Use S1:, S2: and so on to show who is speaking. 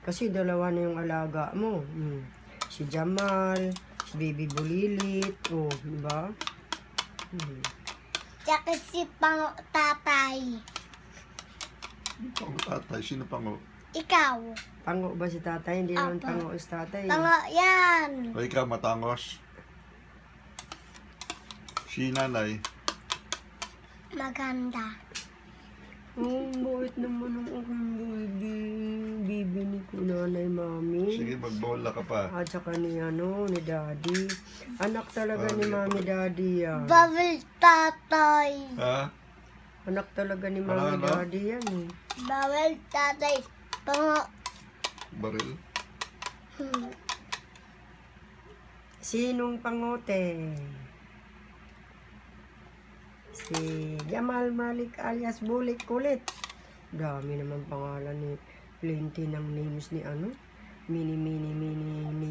S1: Kasi dalawa na yung alaga mo. Si Jamal, si Baby Bulilit, oh, diba?
S2: Tsaka si tatay.
S3: Pango tatay. Sino pango?
S2: Ikaw.
S1: Pango ba si tatay? Hindi naman
S2: Apa.
S1: pango si tatay.
S2: Pango yan.
S3: O ikaw, matangos. Si nanay.
S2: Maganda.
S1: Oh, buwit naman ang aking baby. Baby ni ko nanay, mami.
S3: Sige, magbola ka pa.
S1: At saka ni daddy. Anak talaga ni mami, daddy yan.
S2: Bawal tatay.
S3: Ha?
S1: Anak talaga ni mami,
S3: Ano?
S1: daddy yan eh.
S2: Bawal tatay. Pango.
S3: Baril?
S1: Sinong pangote? Si Jamal Malik alias Bulik Kulit. Dami naman pangalan ni plenty ng names ni Mini